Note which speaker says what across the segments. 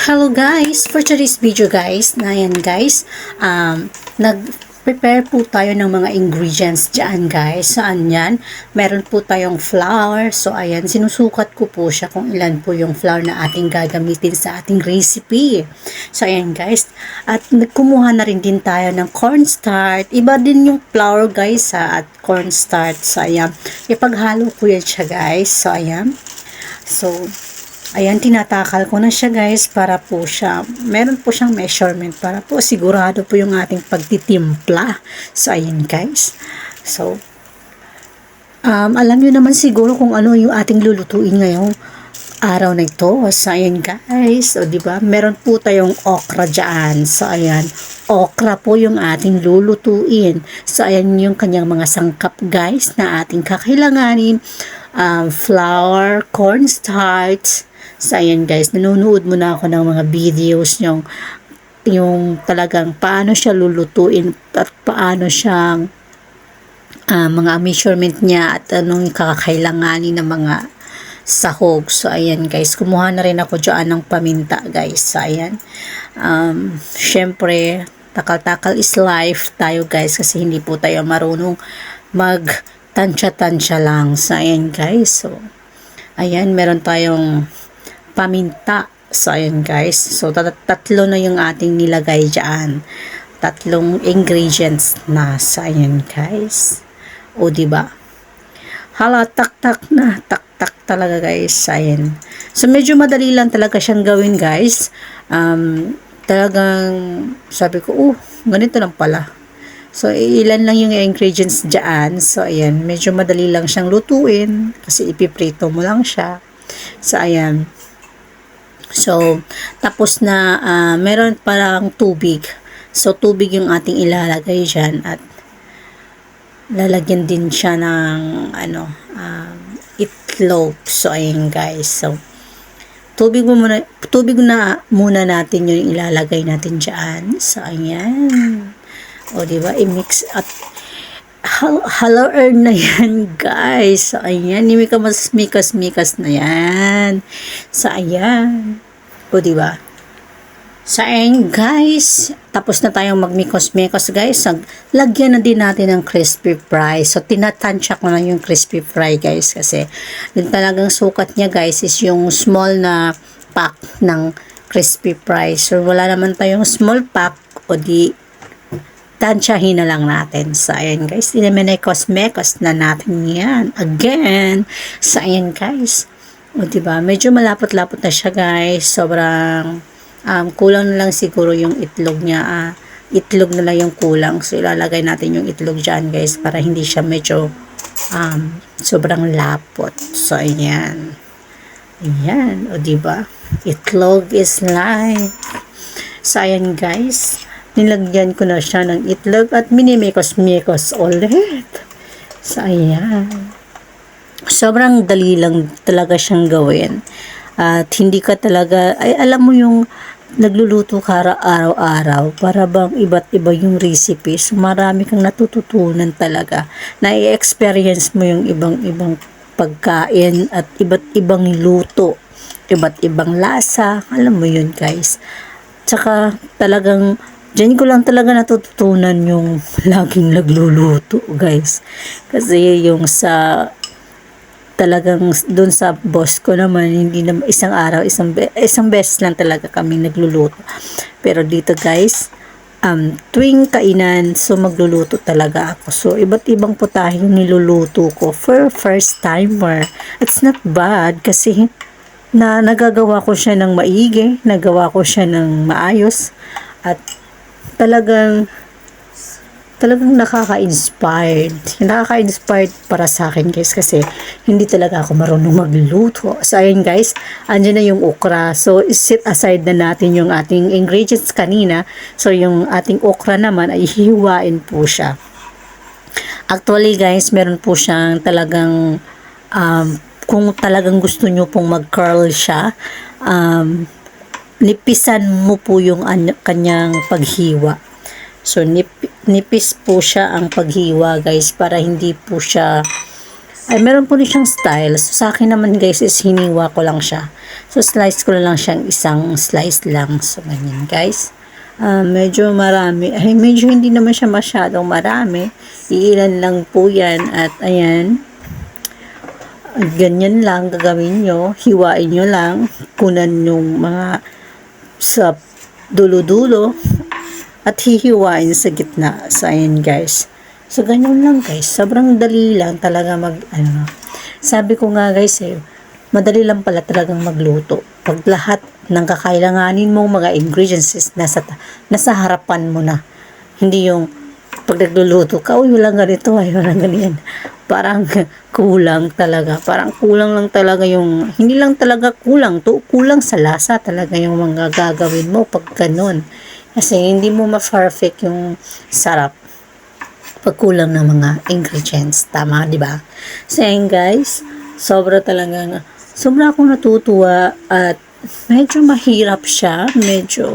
Speaker 1: Hello guys! For today's video guys, na yan guys, nag-prepare po tayo ng mga ingredients dyan guys. Saan yan? Meron po tayong flour. So ayan, sinusukat ko po siya kung ilan po yung flour na ating gagamitin sa ating recipe. So ayan guys, at kumuha na rin din tayo ng cornstarch. Iba din yung flour guys at cornstarch. So ayan, ipaghalo po yan siya guys. So ayan, ayan, tinatakal ko na siya guys para po siya, meron po siyang measurement para po sigurado po yung ating pagtitimpla. So, ayan guys. So, alam nyo naman siguro kung ano yung ating lulutuin ngayong araw na ito. So, ayan guys. O, diba? Meron po tayong okra dyan. So, ayan. Okra po yung ating lulutuin. So, ayan yung kanyang mga sangkap guys na ating kakailanganin. Flour, cornstarch. So, ayan guys, nanonood muna ako ng mga videos yung talagang paano siya lulutuin at paano siyang mga measurement niya at anong kakailanganin ng mga sahog. So, ayan guys, kumuha na rin ako dyan ng paminta guys. So, ayan, syempre, takal-takal is life tayo guys kasi hindi po tayo marunong mag-tansya-tansya lang. So, ayan guys, so, ayan, meron tayong paminta. So, ayan guys. So, tatlo na yung ating nilagay dyan. Tatlong ingredients na. So, ayan guys. O, diba? Hala, tak-tak na. Tak-tak talaga guys. So, ayan. So, medyo madali lang talaga siyang gawin guys. Talagang sabi ko, ganito lang pala. So, ilan lang yung ingredients dyan. So, ayan. Medyo madali lang siyang lutuin. Kasi ipiprito mo lang siya. So, ayan. So, tapos na, meron parang tubig. So, tubig yung ating ilalagay dyan at lalagyan din siya ng, itlog. So, ayan guys. So, tubig na muna natin yung ilalagay natin dyan. So, ayan. O, diba? I-mix at hello earn na yan guys. So, ayan, mikas na yan. So, ayan. O, diba? So, ayan guys, tapos na tayong magmikos-mikos guys. So, lagyan na din natin ng crispy fry. So, tinatansya ko na yung crispy fry guys kasi yung talagang sukat niya guys is yung small na pack ng crispy fry. So, wala naman tayong small pack o di tansyahin na lang natin. So, ayan guys, mekos na natin yan. Again. So, ayan guys. O, diba? Medyo malapot-lapot na siya guys. Sobrang kulang na lang siguro yung itlog niya. Itlog na lang yung kulang. So, ilalagay natin yung itlog dyan guys para hindi siya medyo sobrang lapot. So, ayan. Ayan. O, diba? Itlog is life. So, ayan guys. Nilagyan ko na siya ng itlog at minimikos-mikos ulit. So, ayan. Sobrang dali lang talaga siyang gawin. At hindi ka talaga, ay alam mo yung nagluluto ka araw-araw para bang iba't iba yung recipe. So, marami kang natututunan talaga. Na-experience mo yung ibang-ibang pagkain at iba't ibang luto. Iba't ibang lasa. Alam mo yun guys. Tsaka talagang diyan ko lang talaga natututunan yung laging nagluluto guys. Kasi yung sa talagang dun sa boss ko naman, hindi naman isang araw, isang beses lang talaga kami nagluluto. Pero dito guys, tuwing kainan, so magluluto talaga ako. So iba't ibang putahe yung niluluto ko for first timer. It's not bad kasi nagagawa ko siya ng maigi, nagawa ko siya ng maayos at talagang nakaka-inspired para sa akin guys kasi hindi talaga ako marunong magluto. So ayun guys, andyan na yung okra. So set aside na natin yung ating ingredients kanina. So yung ating okra naman ay hihiwain po siya. Actually guys, meron po siyang talagang kung talagang gusto nyo pong mag-curl siya, nipisan mo po yung kanyang paghiwa. So, nipis po siya ang paghiwa guys para hindi po siya ay meron po rin siyang style. So, sa akin naman guys is hiniwa ko lang siya. So, slice ko lang siyang isang slice lang. So, ganyan guys. Medyo marami. Ay, medyo hindi naman siya masyadong marami. Iilan lang po yan. At ayan. Ganyan lang gagawin nyo. Hiwain nyo lang. Kunan yung mga sa dulo-dulo. At hihiwain sa gitna. So, ayan guys. So, ganyan lang guys. Sobrang dali lang talaga sabi ko nga guys madali lang pala talagang magluto. Pag lahat ng kakailanganin mong mga ingredients is nasa harapan mo na. Hindi yung pag nagluluto ka, uy, walang ganito, ay, walang ganyan. Parang kulang talaga. Parang kulang lang talaga yung, hindi lang talaga kulang sa lasa talaga yung mga gagawin mo pag ganun. Kasi hindi mo ma-perfect yung sarap pag kulang ng mga ingredients. Tama, di ba? So, yun guys, sobra akong natutuwa at medyo mahirap siya. Medyo,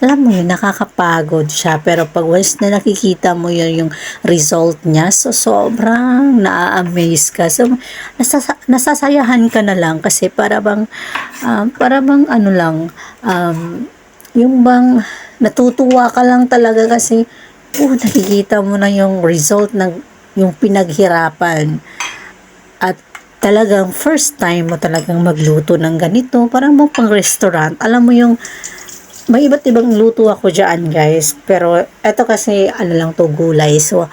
Speaker 1: alam mo yun, nakakapagod siya. Pero pag once na nakikita mo yun, yung result niya, so sobrang na-amaze ka. So, nasasayahan ka na lang kasi para bang yung bang natutuwa ka lang talaga kasi nakikita mo na yung result ng yung pinaghirapan at talagang first time mo talagang magluto ng ganito, parang mo pang restaurant. Alam mo yung may iba't ibang luto ako dyan guys, pero eto kasi lang to, gulay. So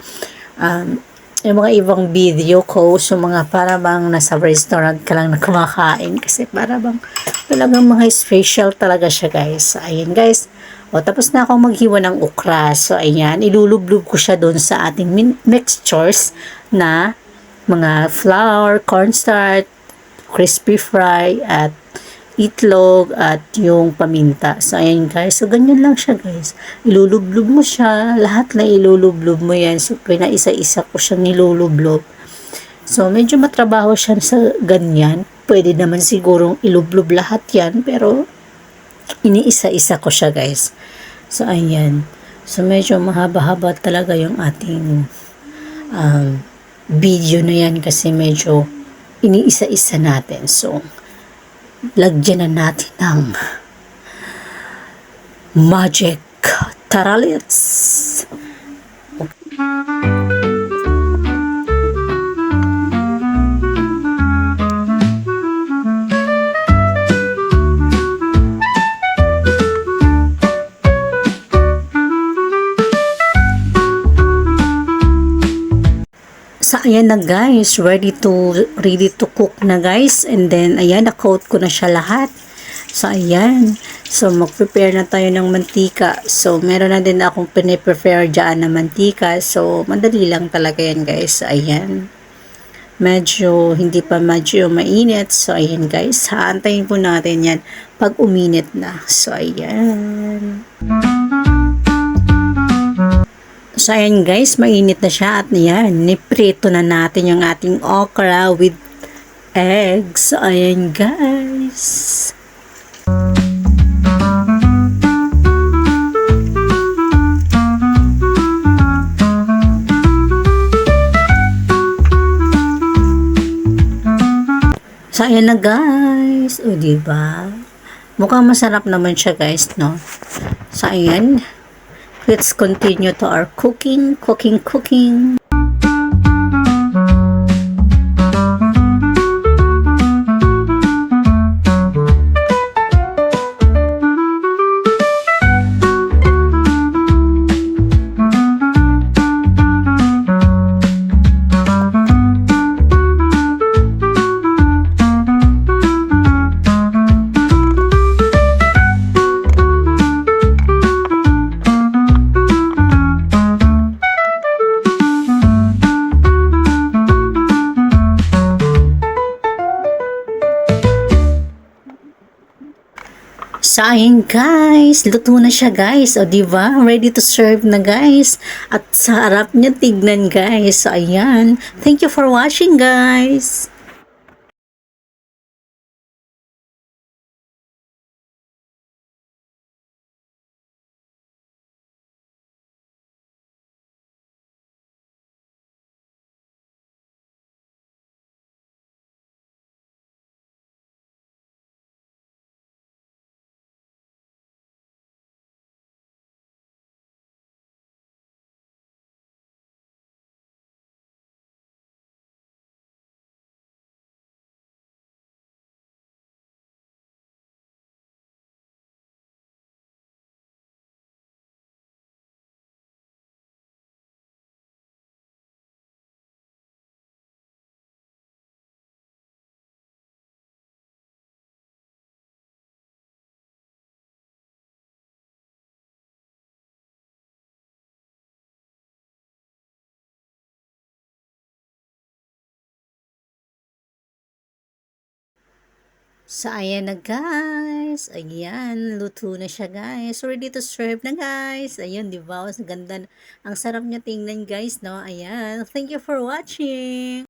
Speaker 1: yung mga ibang video ko, so mga para bang nasa restaurant ka lang na kumakain kasi para bang talagang mga special talaga siya guys. So, ayan guys. O, tapos na akong maghiwa ng okra. So, ayan. Ilulublub ko siya doon sa ating mixtures na mga flour, cornstarch, crispy fry, at itlog, at yung paminta. So, ayan guys. So, ganyan lang siya guys. Ilulublub mo siya. Lahat na ilulublub mo yan. So, pinaisa-isa ko siyang nilulublub. So, medyo matrabaho siya sa ganyan. Pwede naman sigurong ilublob lahat yan. Pero, iniisa-isa ko siya guys. So, ayan. So, medyo mahaba-haba talaga yung ating video na yan kasi medyo iniisa-isa natin. So, lagyan na natin ng magic. Tara, let's! So, ayan na guys, ready to cook na guys. And then, ayan, na-coat ko na siya lahat. So, ayan. So, mag-prepare na tayo ng mantika. So, meron na din akong piniprepare dyan na mantika. So, madali lang talaga yan guys. So, ayan. Hindi pa medyo mainit. So, ayan guys. Haantayin po natin yan pag uminit na. So, ayan. So, ayan guys, mainit na siya at yan, niprito na natin yung ating okra with eggs. So, ayan guys. So, ayan na guys. O, diba? Mukhang masarap naman siya guys, no? So, ayan. Let's continue to our cooking. So, ayun guys, luto na siya guys. O, diba? Ready to serve na guys. At sa harap niya, tignan guys. So, ayan. Thank you for watching guys. So, ayan na guys. Ayan, luto na siya guys. Ready to serve na guys. Ayan, di ba? Ang ganda. Ang sarap niya tingnan guys, no? Ayan. Thank you for watching.